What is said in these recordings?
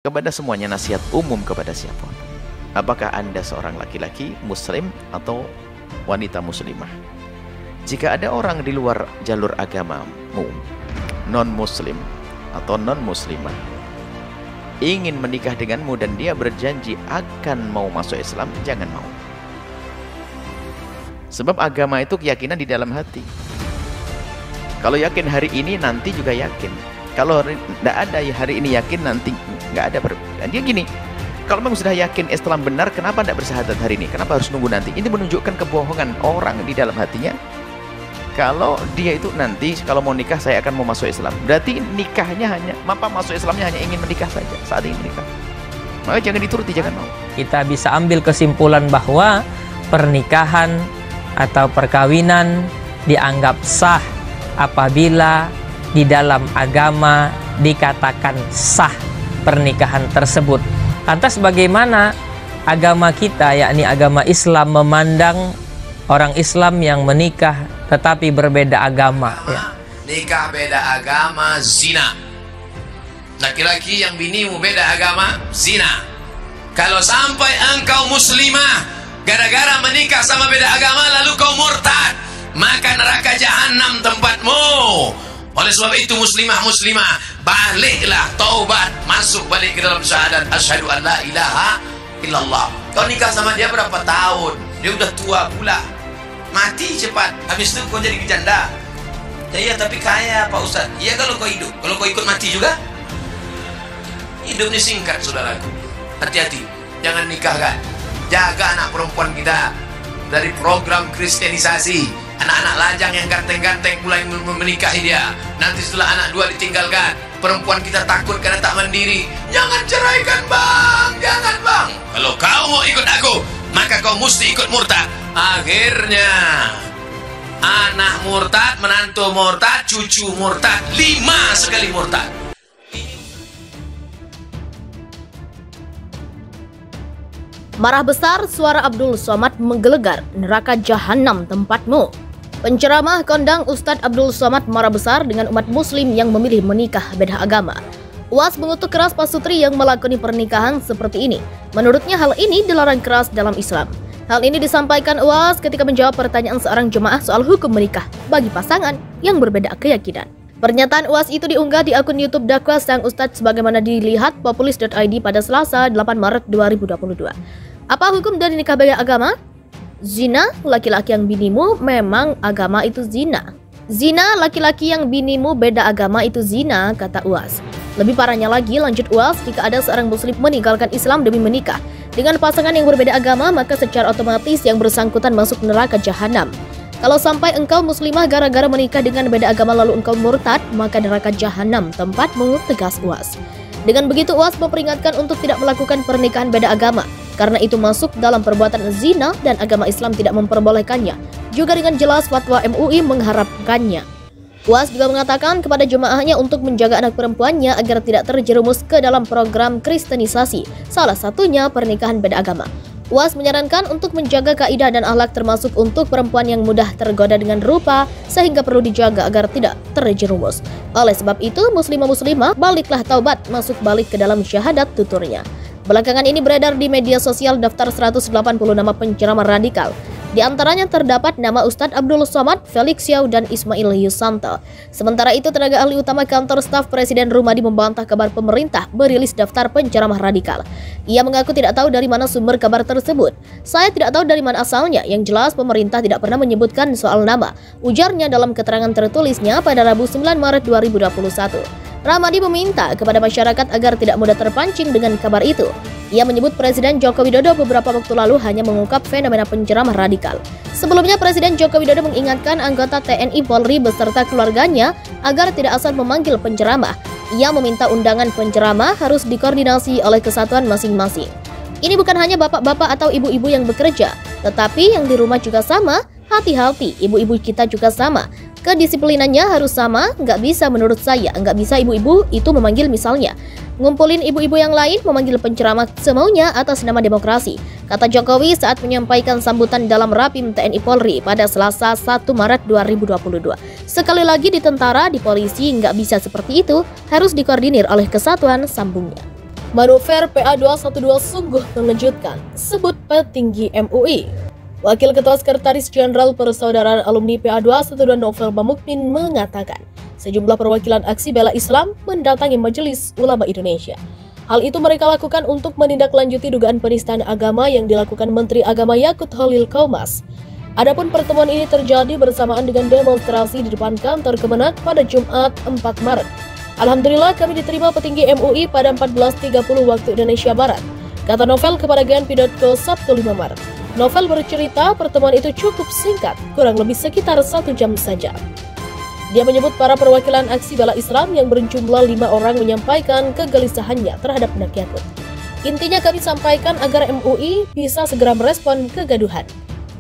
Kepada semuanya, nasihat umum kepada siapa? Apakah Anda seorang laki-laki muslim atau wanita muslimah? Jika ada orang di luar jalur agamamu, non-muslim atau non-muslimah, ingin menikah denganmu dan dia berjanji akan mau masuk Islam, jangan mau. Sebab agama itu keyakinan di dalam hati. Kalau yakin hari ini, nanti juga yakin. Kalau tidak ada hari ini yakin, nanti nggak ada. Dia gini, kalau memang sudah yakin Islam benar, kenapa tidak bersahadat hari ini? Kenapa harus nunggu nanti? Ini menunjukkan kebohongan orang di dalam hatinya. Kalau dia itu nanti, kalau mau nikah, saya akan mau masuk Islam. Berarti nikahnya hanya, masuk Islamnya hanya ingin menikah saja, saat ingin menikah. Maka jangan dituruti, jangan mau. Kita bisa ambil kesimpulan bahwa pernikahan atau perkawinan dianggap sah apabila di dalam agama dikatakan sah pernikahan tersebut. Lantas bagaimana agama kita, yakni agama Islam, memandang orang Islam yang menikah tetapi berbeda agama, ya? Nikah beda agama, zina. Laki-laki yang binimu beda agama, zina. Kalau sampai engkau muslimah gara-gara menikah sama beda agama lalu kau murtad, maka neraka jahanam tempatmu. Oleh sebab itu muslimah, baliklah, taubat, masuk balik ke dalam syahadat asyhadu an la ilaha illallah. Kau nikah sama dia berapa tahun? Dia udah tua pula, mati cepat. Habis itu kau jadi janda. Ya tapi kaya Pak Ustaz. Iya kalau kau hidup, kalau kau ikut mati juga. Hidup ini singkat saudaraku. Hati-hati, jangan nikahkan. Jaga anak perempuan kita dari program kristenisasi. Anak-anak lajang yang ganteng-ganteng mulai menikahi dia. Nanti setelah anak dua ditinggalkan, perempuan kita takut karena tak mandiri. Jangan ceraikan bang, jangan bang. Kalau kau mau ikut aku, maka kau mesti ikut murtad. Akhirnya anak murtad, menantu murtad, cucu murtad, 5 sekali murtad. Marah besar, suara Abdul Somad menggelegar, neraka jahanam tempatmu. Penceramah kondang Ustadz Abdul Somad marah besar dengan umat muslim yang memilih menikah beda agama. UAS mengutuk keras pasutri yang melakoni pernikahan seperti ini. Menurutnya hal ini dilarang keras dalam Islam. Hal ini disampaikan UAS ketika menjawab pertanyaan seorang jemaah soal hukum menikah bagi pasangan yang berbeda keyakinan. Pernyataan UAS itu diunggah di akun YouTube dakwah sang Ustadz sebagaimana dilihat populis.id pada Selasa 8 Maret 2022. Apa hukum dari nikah beda agama? Zina, laki-laki yang binimu memang agama itu zina. Zina, laki-laki yang binimu beda agama itu zina, kata UAS. Lebih parahnya lagi, lanjut UAS, jika ada seorang muslim meninggalkan Islam demi menikah dengan pasangan yang berbeda agama, maka secara otomatis yang bersangkutan masuk neraka jahanam. Kalau sampai engkau muslimah gara-gara menikah dengan beda agama lalu engkau murtad, maka neraka jahanam tempatmu, tegas UAS. Dengan begitu UAS memperingatkan untuk tidak melakukan pernikahan beda agama, karena itu masuk dalam perbuatan zina dan agama Islam tidak memperbolehkannya. Juga dengan jelas fatwa MUI mengharapkannya. UAS juga mengatakan kepada jemaahnya untuk menjaga anak perempuannya agar tidak terjerumus ke dalam program kristenisasi, salah satunya pernikahan beda agama. UAS menyarankan untuk menjaga kaidah dan akhlak termasuk untuk perempuan yang mudah tergoda dengan rupa sehingga perlu dijaga agar tidak terjerumus. Oleh sebab itu, muslimah baliklah taubat, masuk balik ke dalam syahadat, tuturnya. Belakangan ini beredar di media sosial daftar 180 nama penceramah radikal. Di antaranya terdapat nama Ustadz Abdul Somad, Felix Xiao, dan Ismail Yusanto. Sementara itu, tenaga ahli utama kantor staf Presiden Rumadi membantah kabar pemerintah merilis daftar penceramah radikal. Ia mengaku tidak tahu dari mana sumber kabar tersebut. Saya tidak tahu dari mana asalnya, yang jelas pemerintah tidak pernah menyebutkan soal nama, ujarnya dalam keterangan tertulisnya pada Rabu 9 Maret 2021. Ramadi meminta kepada masyarakat agar tidak mudah terpancing dengan kabar itu. Ia menyebut Presiden Joko Widodo beberapa waktu lalu hanya mengungkap fenomena penceramah radikal. Sebelumnya Presiden Joko Widodo mengingatkan anggota TNI Polri beserta keluarganya agar tidak asal memanggil penceramah. Ia meminta undangan penceramah harus dikoordinasi oleh kesatuan masing-masing. Ini bukan hanya bapak-bapak atau ibu-ibu yang bekerja, tetapi yang di rumah juga sama. Hati-hati, ibu-ibu kita juga sama. Kedisiplinannya harus sama, nggak bisa menurut saya, nggak bisa ibu-ibu itu memanggil misalnya ngumpulin ibu-ibu yang lain memanggil penceramah semaunya atas nama demokrasi, kata Jokowi saat menyampaikan sambutan dalam Rapim TNI Polri pada Selasa 1 Maret 2022. Sekali lagi di tentara, di polisi nggak bisa seperti itu, harus dikoordinir oleh kesatuan, sambungnya. Manuver PA212 sungguh mengejutkan, sebut petinggi MUI. Wakil Ketua Sekretaris Jenderal Persaudaraan Alumni PA212 Novel Bamukmin mengatakan, sejumlah perwakilan aksi bela Islam mendatangi Majelis Ulama Indonesia. Hal itu mereka lakukan untuk menindaklanjuti dugaan penistaan agama yang dilakukan Menteri Agama Yakut Khalil Qaumas. Adapun pertemuan ini terjadi bersamaan dengan demonstrasi di depan kantor Kemenak pada Jumat 4 Maret. Alhamdulillah kami diterima petinggi MUI pada 14.30 waktu Indonesia Barat, kata Novel kepada GNP.co Sabtu 5 Maret. Novel bercerita pertemuan itu cukup singkat, kurang lebih sekitar 1 jam saja. Dia menyebut para perwakilan aksi bela Islam yang berjumlah 5 orang menyampaikan kegelisahannya terhadap anak Yakut. Intinya kami sampaikan agar MUI bisa segera merespon kegaduhan,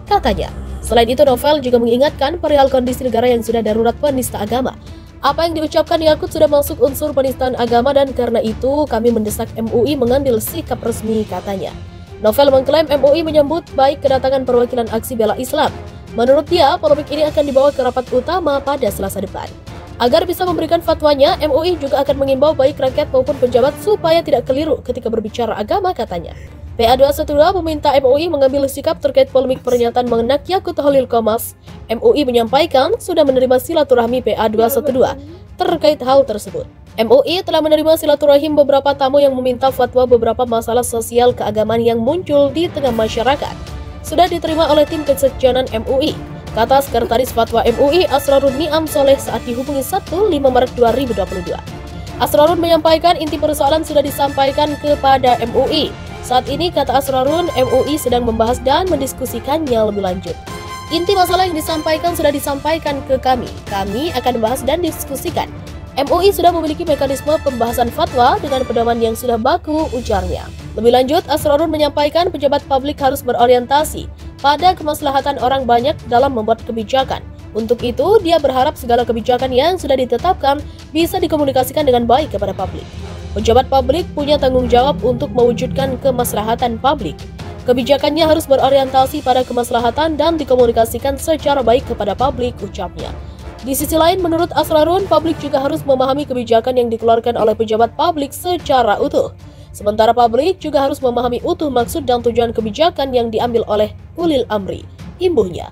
katanya. Selain itu Novel juga mengingatkan perihal kondisi negara yang sudah darurat penista agama. Apa yang diucapkan Yakut sudah masuk unsur penistaan agama dan karena itu kami mendesak MUI mengambil sikap resmi, katanya. Novel mengklaim MUI menyambut baik kedatangan perwakilan aksi bela Islam. Menurut dia, polemik ini akan dibawa ke rapat utama pada Selasa depan. Agar bisa memberikan fatwanya, MUI juga akan mengimbau baik rakyat maupun pejabat supaya tidak keliru ketika berbicara agama, katanya. PA212 meminta MUI mengambil sikap terkait polemik pernyataan mengenak Yakut Khalil Qaumas. MUI menyampaikan sudah menerima silaturahmi PA212 terkait hal tersebut. MUI telah menerima silaturahim beberapa tamu yang meminta fatwa beberapa masalah sosial keagamaan yang muncul di tengah masyarakat. Sudah diterima oleh tim kesekjenan MUI, kata Sekretaris Fatwa MUI Asrarun Niam Soleh saat dihubungi Sabtu 5 Maret 2022. Asrarun menyampaikan inti persoalan sudah disampaikan kepada MUI. Saat ini, kata Asrarun, MUI sedang membahas dan mendiskusikannya lebih lanjut. Inti masalah yang disampaikan sudah disampaikan ke kami. Kami akan membahas dan diskusikan. MUI sudah memiliki mekanisme pembahasan fatwa dengan pedoman yang sudah baku, ujarnya. Lebih lanjut, Asrarun menyampaikan pejabat publik harus berorientasi pada kemaslahatan orang banyak dalam membuat kebijakan. Untuk itu, dia berharap segala kebijakan yang sudah ditetapkan bisa dikomunikasikan dengan baik kepada publik. Pejabat publik punya tanggung jawab untuk mewujudkan kemaslahatan publik. Kebijakannya harus berorientasi pada kemaslahatan dan dikomunikasikan secara baik kepada publik, ucapnya. Di sisi lain, menurut Asrarun, publik juga harus memahami kebijakan yang dikeluarkan oleh pejabat publik secara utuh. Sementara publik juga harus memahami utuh maksud dan tujuan kebijakan yang diambil oleh ulil amri, imbuhnya.